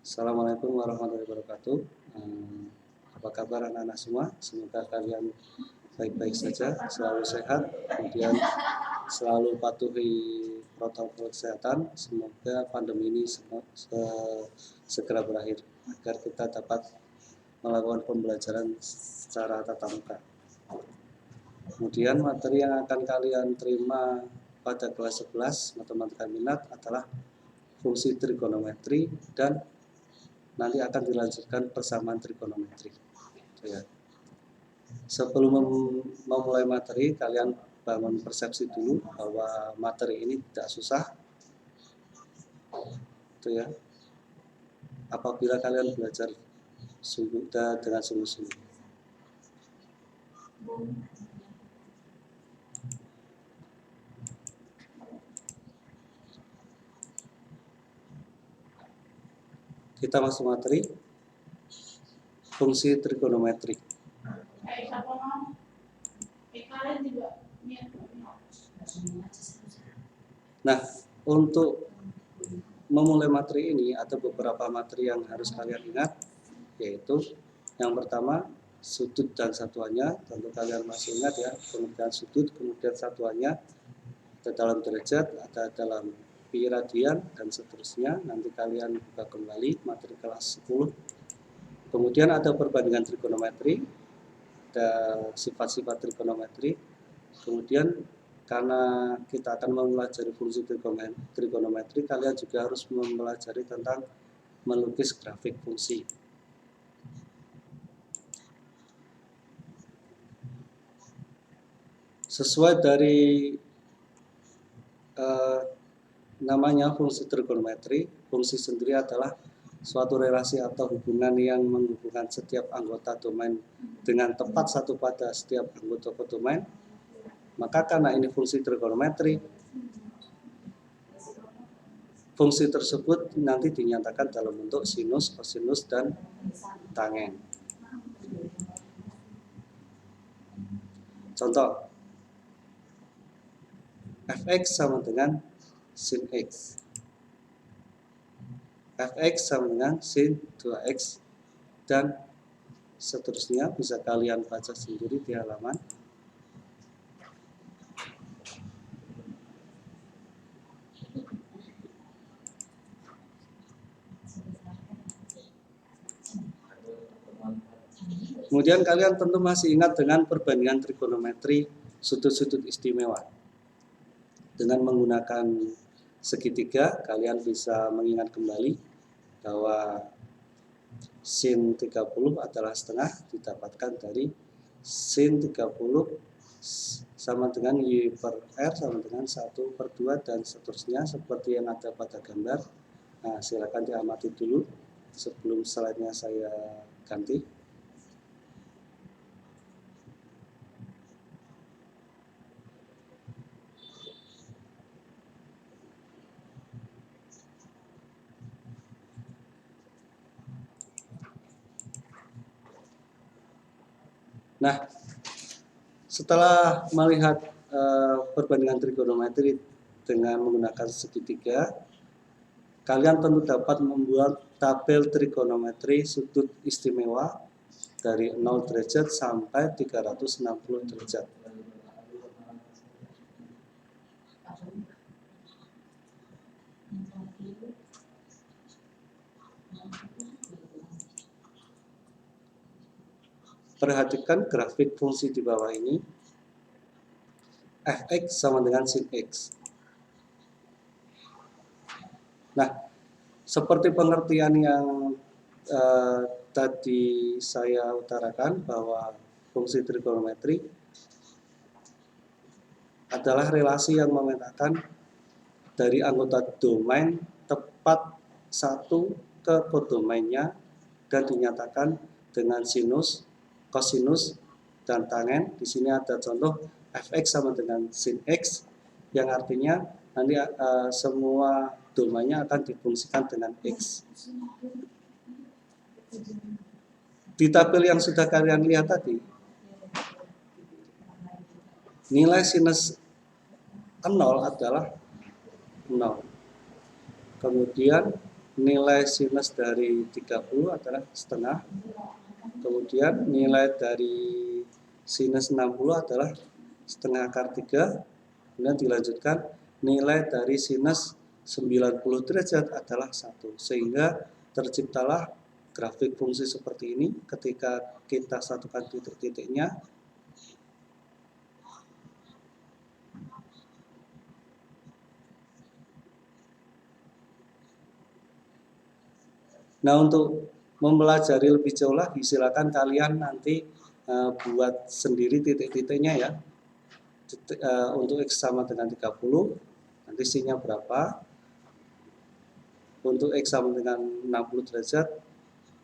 Assalamualaikum warahmatullahi wabarakatuh. Apa kabar anak-anak semua? Semoga kalian baik-baik saja, selalu sehat, kemudian selalu patuhi protokol kesehatan. Semoga pandemi ini segera berakhir agar kita dapat melakukan pembelajaran secara tatap muka. Kemudian materi yang akan kalian terima pada kelas 11 matematika minat adalah fungsi trigonometri dan nanti akan dilanjutkan persamaan trigonometri. Ya. Sebelum memulai materi, kalian bangun persepsi dulu bahwa materi ini tidak susah. Itu ya. Apabila kalian belajar dengan sungguh-sungguh. Kita masuk materi fungsi trigonometri. Nah, untuk memulai materi ini ada beberapa materi yang harus kalian ingat, yaitu yang pertama sudut dan satuannya, tentu kalian masih ingat ya, kemudian sudut, kemudian satuannya ada dalam derajat, ada dalam pi radian dan seterusnya. Nanti kalian buka kembali materi kelas 10. Kemudian ada perbandingan trigonometri, ada sifat-sifat trigonometri. Kemudian karena kita akan mempelajari fungsi trigonometri, kalian juga harus mempelajari tentang melukis grafik fungsi. Sesuai dari namanya fungsi trigonometri, fungsi sendiri adalah suatu relasi atau hubungan yang menghubungkan setiap anggota domain dengan tepat satu pada setiap anggota kodomain. Maka karena ini fungsi trigonometri, fungsi tersebut nanti dinyatakan dalam bentuk sinus, kosinus, dan tangen. Contoh, fx sama dengan sin x. Fx sama dengan sin 2x dan seterusnya, bisa kalian baca sendiri di halaman. Kemudian kalian tentu masih ingat dengan perbandingan trigonometri sudut-sudut istimewa. Dengan menggunakan segitiga, kalian bisa mengingat kembali bahwa sin 30 adalah setengah didapatkan dari sin 30 sama dengan y per r sama dengan 1/2 dan seterusnya seperti yang ada pada gambar. Nah, silakan diamati dulu sebelum slide-nya saya ganti. Nah, setelah melihat perbandingan trigonometri dengan menggunakan segitiga, kalian tentu dapat membuat tabel trigonometri sudut istimewa dari 0 derajat sampai 360 derajat. Perhatikan grafik fungsi di bawah ini. Fx sama dengan sin x. Nah, seperti pengertian yang tadi saya utarakan bahwa fungsi trigonometri adalah relasi yang memetakan dari anggota domain tepat satu ke kodomainnya dan dinyatakan dengan sinus, kosinus, dan tangen. Di sini ada contoh fx sama dengan sin x, yang artinya nanti semua domainnya akan difungsikan dengan x. Di tabel yang sudah kalian lihat tadi, nilai sinus 0 adalah 0. Kemudian nilai sinus dari 30 adalah setengah. Kemudian nilai dari sinus 60 adalah setengah akar 3. Kemudian dilanjutkan nilai dari sinus 90 derajat adalah 1. Sehingga terciptalah grafik fungsi seperti ini ketika kita satukan titik-titiknya. Nah, untuk mempelajari lebih jauh lagi, silakan kalian nanti buat sendiri titik-titiknya ya. Untuk X sama dengan 30, nanti sin-nya berapa. Untuk X sama dengan 60 derajat,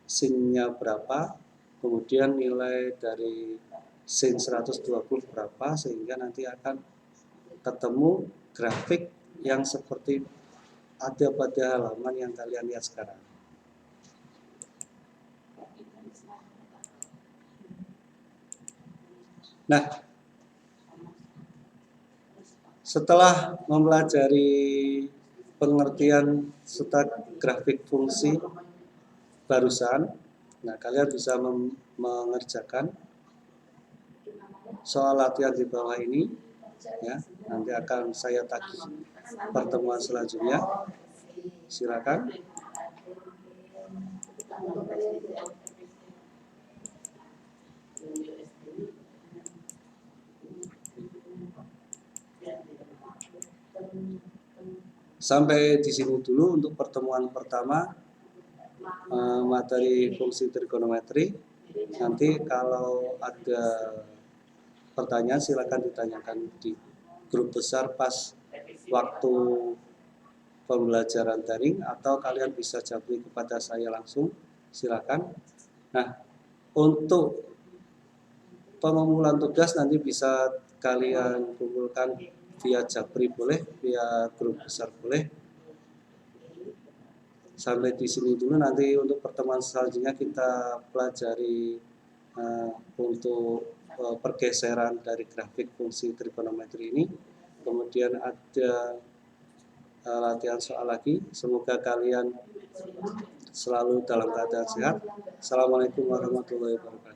sin-nya berapa. Kemudian nilai dari sin 120 berapa, sehingga nanti akan ketemu grafik yang seperti ada pada halaman yang kalian lihat sekarang. Nah, setelah mempelajari pengertian serta grafik fungsi barusan, nah kalian bisa mengerjakan soal latihan di bawah ini, ya. Nanti akan saya tagih pertemuan selanjutnya. Silakan. Sampai di sini dulu untuk pertemuan pertama materi fungsi trigonometri. Nanti kalau ada pertanyaan silakan ditanyakan di grup besar pas waktu pembelajaran daring, atau kalian bisa japri kepada saya langsung, silakan. Nah, untuk pengumpulan tugas nanti bisa kalian kumpulkan via japri boleh, via grup besar boleh. Sampai di sini dulu, nanti untuk pertemuan selanjutnya kita pelajari untuk pergeseran dari grafik fungsi trigonometri ini. Kemudian ada latihan soal lagi. Semoga kalian selalu dalam keadaan sehat. Assalamualaikum warahmatullahi wabarakatuh.